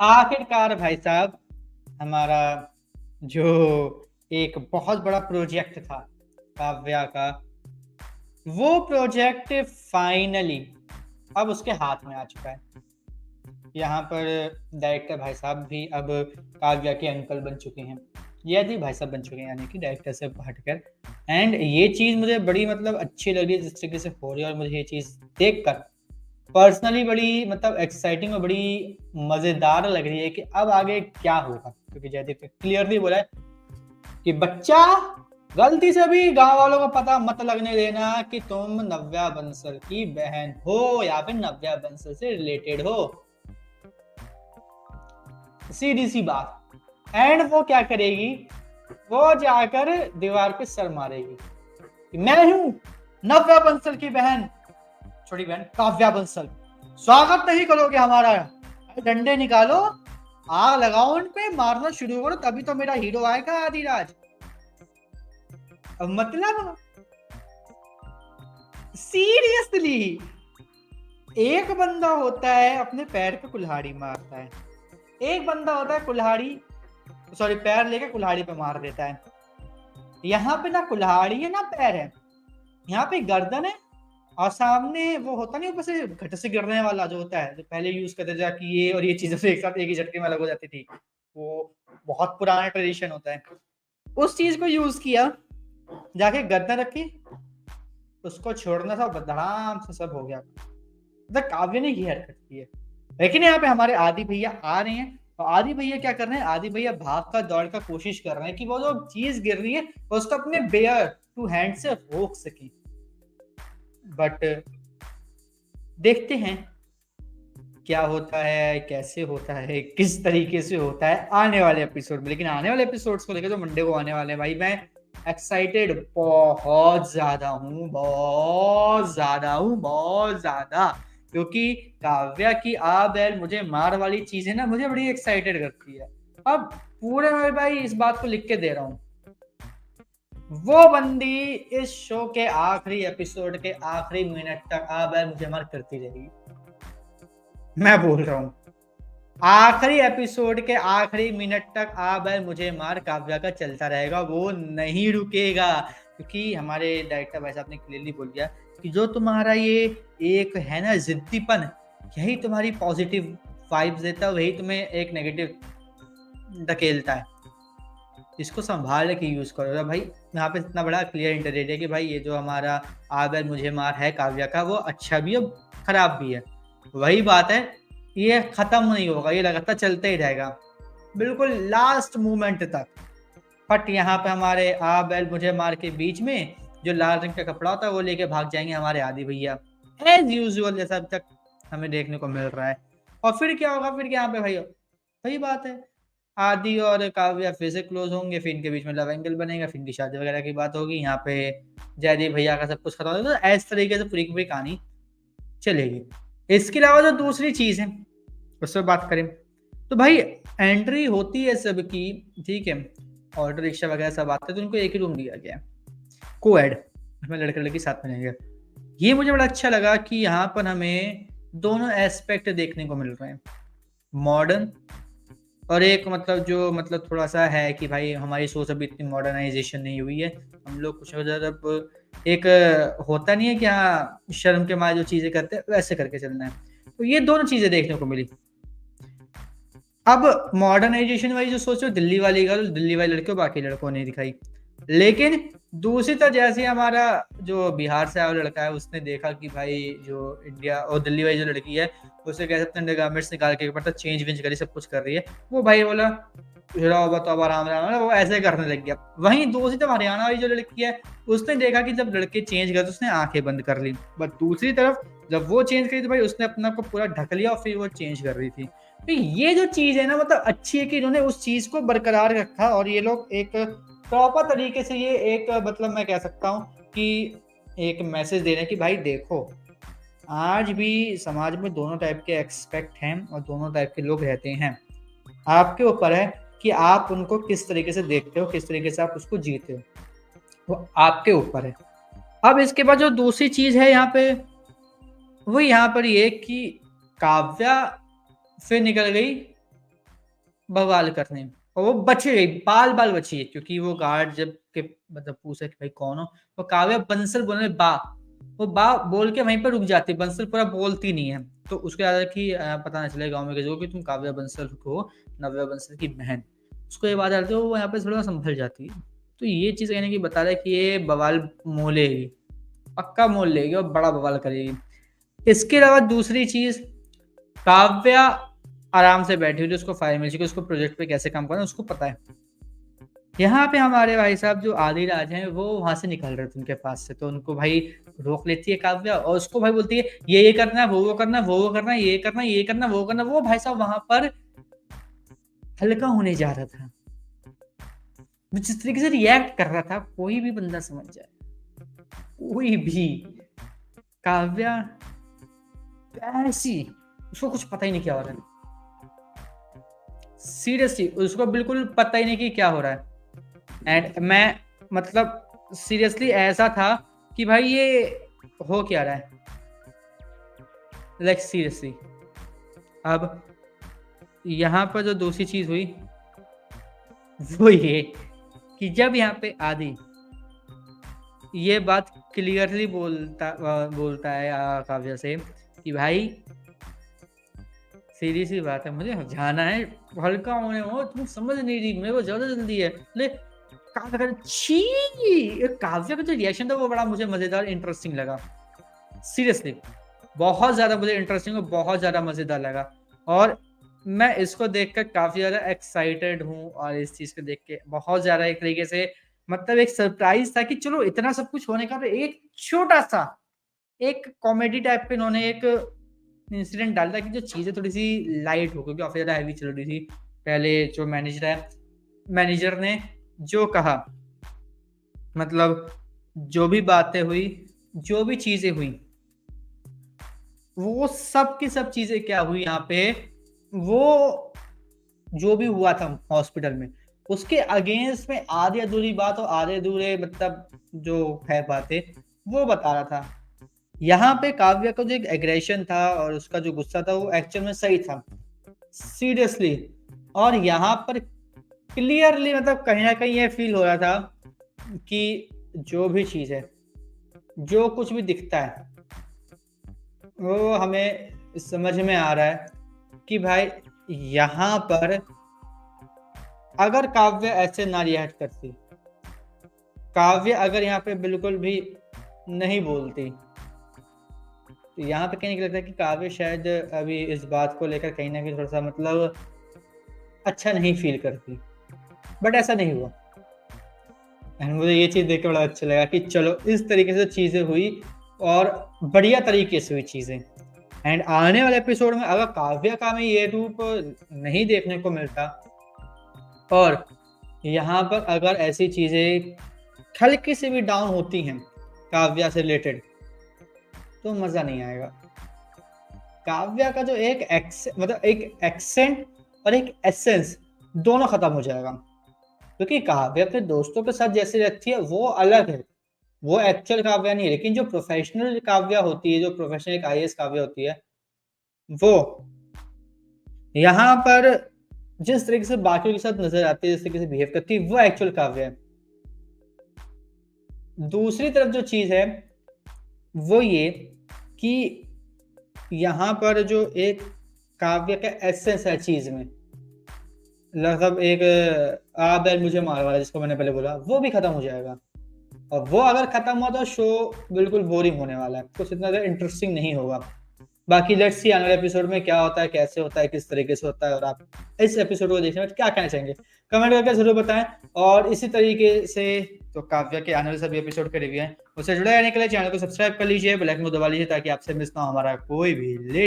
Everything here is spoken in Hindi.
आखिरकार भाई साहब हमारा जो एक बहुत बड़ा प्रोजेक्ट था काव्या का, वो प्रोजेक्ट फाइनली अब उसके हाथ में आ चुका है। यहाँ पर डायरेक्टर भाई साहब भी अब काव्या के अंकल बन चुके हैं, यदि भाई साहब बन चुके हैं, यानी कि डायरेक्टर से हटकर। एंड ये चीज़ मुझे बड़ी मतलब अच्छी लग रही है जिस तरीके से हो रही है, और मुझे ये चीज़ देखकर पर्सनली बड़ी मतलब एक्साइटिंग और बड़ी मज़ेदार लग रही है कि अब आगे क्या होगा। क्योंकि जयदीप ने क्लियरली बोला है कि बच्चा, गलती से भी गांव वालों को पता मत लगने देना कि तुम नव्या बंसल की बहन हो या फिर नव्या बंसल से रिलेटेड हो। सीधी सी बात। एंड वो क्या करेगी, वो जाकर दीवार पे सर मारेगी कि मैं हूं नव्या बंसल की बहन, छोटी बहन काव्या बंसल। स्वागत नहीं करोगे हमारा, डंडे निकालो, आग लगाओ उन पे, मारना शुरू करो, तभी तो मेरा हीरो आएगा आदिराज। अब मतलब सीरियसली एक बंदा होता है अपने पैर पे कुल्हाड़ी मारता है, एक बंदा होता है कुल्हाड़ी सॉरी पैर लेके कुल्हाड़ी पे मार देता है। यहाँ पे ना कुल्हाड़ी है ना पैर है, यहाँ पे गर्दन है और सामने वो होता नहीं ऊपर से घट से गिरने वाला जो होता है, जो पहले यूज करते जा कि ये और ये चीजें से एक साथ एक ही झटके में अलग हो जाती थी, वो बहुत पुराना ट्रेडिशन होता है। उस चीज को यूज किया, जाके गर्दन रखी, उसको छोड़ना था, धड़ाम से सब हो गया। मतलब काव्य ने ये हरकत की है। लेकिन यहाँ पे हमारे आदि भैया आ रहे हैं, तो आदि भैया क्या कर रहे हैं, आदि भैया भाग का दौड़ का कोशिश कर रहे हैं कि वो जो चीज गिर रही है उसको अपने बेयर टू हैंड से रोक सके। बट देखते हैं क्या होता है, कैसे होता है, किस तरीके से होता है आने वाले एपिसोड में। लेकिन आने वाले एपिसोड्स को लेकर जो मंडे को आने वाले हैं भाई, मैं एक्साइटेड बहुत ज्यादा हूँ, बहुत ज्यादा हूँ, बहुत ज्यादा। क्योंकि काव्या की आ बैल मुझे मार वाली चीज है ना, मुझे बड़ी एक्साइटेड करती है। अब पूरे में भाई इस बात को लिख के दे रहा हूँ, वो बंदी इस शो के आखिरी एपिसोड के आखिरी मिनट तक आ बैल मुझे मार करती रहेगी। मैं बोल रहा हूँ आखिरी एपिसोड के आखिरी मिनट तक आ बैल मुझे मार काव्या का चलता रहेगा, वो नहीं रुकेगा। क्योंकि हमारे डायरेक्टर भाई साहब ने क्लियरली बोल दिया कि जो तुम्हारा ये एक है ना जिद्दीपन, यही तुम्हारी पॉजिटिव वाइब्स देता है, वही तुम्हें एक नेगेटिव धकेलता है। इसको संभाल के यूज करो। भाई यहाँ पे इतना बड़ा क्लियर इंटरनेट है कि भाई ये जो हमारा आ बैल मुझे मार है काव्या का, वो अच्छा भी है खराब भी है। वही बात है, ये खत्म नहीं होगा, ये लगातार चलते ही रहेगा बिल्कुल लास्ट मोमेंट तक। बट यहाँ पे हमारे आ बैल मुझे मार के बीच में जो लाल रंग का कपड़ा होता है वो लेके भाग जाएंगे हमारे आदि भैया, एज यूजुअल जैसा अभी तक हमें देखने को मिल रहा है। और फिर क्या होगा, फिर यहाँ पे भाई वही बात है, आदि और काव्या फिर से क्लोज होंगे, फिर इनके बीच में लव एंगल बनेगा, फिर इनकी शादी वगैरह की बात होगी, यहाँ पे जयदीप भैया का सब कुछ खत्म होगा। तो इस तरीके से पूरी की पूरी कहानी चलेगी। इसके अलावा जो दूसरी चीज है उस पर बात करें तो भाई एंट्री होती है सबकी, ठीक है, ऑटो रिक्शा वगैरह सब आते हैं, तो उनको एक ही रूम दिया गया कोएड, उसमें लड़के लड़की साथ में रहेंगे। ये मुझे बड़ा अच्छा लगा कि यहाँ पर हमें दोनों एस्पेक्ट देखने को मिल रहे हैं, मॉडर्न और एक मतलब जो मतलब थोड़ा सा है कि भाई हमारी सोच अभी इतनी मॉडर्नाइजेशन नहीं हुई है, हम लोग कुछ मतलब एक होता नहीं है कि हाँ शर्म के मारे जो चीजें करते हैं वैसे करके चलना है। तो ये दोनों चीजें देखने को मिली। अब मॉडर्नाइजेशन वाली जो सोचो दिल्ली वाली गर्ल दिल्ली वाले लड़के बाकी लड़कों ने दिखाई, लेकिन दूसरी तरफ जैसे हमारा जो बिहार से आया लड़का है उसने देखा कि भाई जो इंडिया और दिल्ली वाली जो लड़की है उसे कह सकते हैं गारमेंट्स निकाल के पता चेंज वेंज करी सब कुछ कर रही है, वो भाई बोला तो आराम आराम, वो ऐसे करने लग गया। वहीं दूसरी तरफ हरियाणा वाली जो लड़की है उसने देखा कि जब लड़के चेंज करते उसने आंखें बंद कर ली, बट दूसरी तरफ जब वो चेंज करी तो भाई उसने अपना को पूरा ढक लिया और फिर वो चेंज कर रही थी। तो ये जो चीज है ना मतलब अच्छी है कि इन्होंने उस चीज को बरकरार रखा, और ये लोग एक प्रॉपर तरीके से ये एक मतलब मैं कह सकता हूँ कि एक मैसेज दे रहे हैं कि भाई देखो आज भी समाज में दोनों टाइप के एक्सपेक्ट हैं और दोनों टाइप के लोग रहते हैं, आपके ऊपर है कि आप उनको किस तरीके से देखते हो, किस तरीके से आप उसको जीते हो, वो आपके ऊपर है। अब इसके बाद जो दूसरी चीज है यहाँ पे वो यहाँ पर ये कि काव्या फिर निकल गई बवाल करने, और वो बच गई, बाल-बाल बची है, क्योंकि वो गार्ड जब के मतलब पूछा कि भाई कौन हो? वो काव्या बंसल बोले बा, वो बा बोल के वहीं पे रुक जाती है, बंसल पूरा बोलती नहीं है। तो उसको याद है कि पता ना चले गाँव में किसी को कि तुम काव्या बंसल हो, नव्या बंसल की बहन। उसको ये बात आती है, वो यहाँ पे थोड़ा संभल जाती है। तो ये चीज़ कहीं न कहीं बता रहा है कि ये बवाल मोलेगी, पक्का मोल लेगी और बड़ा बवाल करेगी। इसके अलावा दूसरी चीज़, काव्या आराम से बैठी हुई थी, उसको फाइल मिल चुकी, उसको प्रोजेक्ट पे कैसे काम करना है उसको पता है। यहाँ पे हमारे भाई साहब जो आदिराज हैं, वो वहाँ से निकल रहे थे उनके पास से, तो उनको भाई रोक लेती है काव्या और उसको भाई बोलती है, ये करना है, वो करना है, वो करना है, ये करना है, ये करना है, वो करना है। वो भाई साहब वहाँ पर हल्का होने जा रहा था। वो जिस तरीके से रिएक्ट कर रहा था, कोई भी बंदा समझ जाए, कोई भी। काव्या ऐसी, उसको कुछ पता ही नहीं क्या हो रहा है। सीरियसली उसको बिल्कुल पता ही नहीं कि क्या हो रहा है। एंड मैं मतलब सीरियसली ऐसा था कि भाई ये हो क्या रहा है, लाइक सीरियसली। अब यहाँ पर जो दूसरी चीज हुई वो ये कि जब यहाँ पे आदि ये बात क्लियरली बोलता है काव्या से कि भाई सीधी सी बात है, मुझे जाना है, हल्का होने हो, तुम समझ नहीं रही, मेरे को ज़्यादा जल्दी है। ले काव्या का छी, ये काव्या का जो रिएक्शन था वो बड़ा मुझे मज़ेदार इंटरेस्टिंग लगा। सीरियसली बहुत ज़्यादा मुझे इंटरेस्टिंग और बहुत ज़्यादा मज़ेदार लगा, और मैं इसको देखकर काफ़ी ज़्यादा एक्साइटेड हूँ, और इस चीज़ को देख के बहुत ज़्यादा एक तरीके से मतलब एक सरप्राइज़ था कि चलो इतना सब कुछ होने का, तो एक छोटा-सा एक कॉमेडी टाइप पे इन्होंने एक इंसिडेंट डाला कि जो चीज़ें थोड़ी-सी लाइट हो, क्योंकि काफ़ी ज़्यादा हेवी चल रही थी। पहले जो मैनेजर ने जो कहा, मतलब जो भी बातें हुई, जो भी चीज़ें हुई, वो सब की सब चीज़ें क्या हुई यहाँ पे, वो जो भी हुआ था हॉस्पिटल में, उसके अगेंस्ट में आधी-अधूरी बात और आधे-अधूरे मतलब जो है बातें, वो बता रहा था। यहाँ पे काव्या का जो एक एग्रेशन था और उसका जो गुस्सा था, वो एक्चुअल में सही था। सीरियसली, और यहाँ पर क्लियरली मतलब कहीं न कहीं ये फ़ील हो रहा था कि जो भी चीज़ है, जो कुछ भी दिखता है, वो हमें समझ में आ रहा है कि भाई यहाँ पर अगर काव्या ऐसे ना रिएक्ट करती, काव्या अगर यहाँ पे बिल्कुल भी नहीं बोलती, तो यहाँ पे कहीं लगता है कि काव्या शायद अभी इस बात को लेकर कहीं न कहीं थोड़ा-सा मतलब अच्छा नहीं फ़ील करती। बट ऐसा नहीं हुआ, एंड मुझे ये चीज़ देख के बड़ा अच्छा लगा कि चलो इस तरीके से चीज़ें हुई और बढ़िया तरीके से हुई चीज़ें। एंड आने वाले एपिसोड में अगर काव्या का हमें ये रूप नहीं देखने को मिलता, और यहाँ पर अगर ऐसी चीज़ें हल्की सी भी डाउन होती हैं काव्या से रिलेटेड, तो मज़ा नहीं आएगा। काव्या का जो एक मतलब एक एक्सेंट और एक एसेंस दोनों खत्म हो जाएगा, क्योंकि काव्या अपने दोस्तों के साथ जैसे रहती है वो अलग है, वो एक्चुअल काव्या नहीं है, लेकिन जो प्रोफेशनल काव्या होती है, जो प्रोफेशनल एक आईएएस काव्या होती है, वो यहाँ पर जिस तरीके से बाकियों के साथ नजर आती है, जिस तरीके से बिहेव करती है, वो एक्चुअल काव्या है। दूसरी तरफ जो चीज है वो ये कि यहाँ पर जो एक काव्य का एसेंस है चीज में, मतलब एक आ बैल मुझे मार वाला जिसको मैंने पहले बोला, वो भी खत्म हो जाएगा। और वो अगर खत्म हुआ तो शो बिल्कुल बोरिंग होने वाला है, कुछ इतना ज़्यादा इंटरेस्टिंग नहीं होगा। बाकी लेट्स सी आने वाले एपिसोड में क्या होता है, कैसे होता है, किस तरीके से होता है, और आप इस एपिसोड को देखने में क्या कहना चाहेंगे, कमेंट करके ज़रूर बताएं। और इसी तरीके से तो काव्या के आने वाले सभी एपिसोड के रिव्यू हैं, उससे जुड़े रहने के लिए चैनल को सब्सक्राइब कर लीजिए, बेल आइकन को दबा लीजिए ताकि आपसे मिस ना हो हमारा कोई भी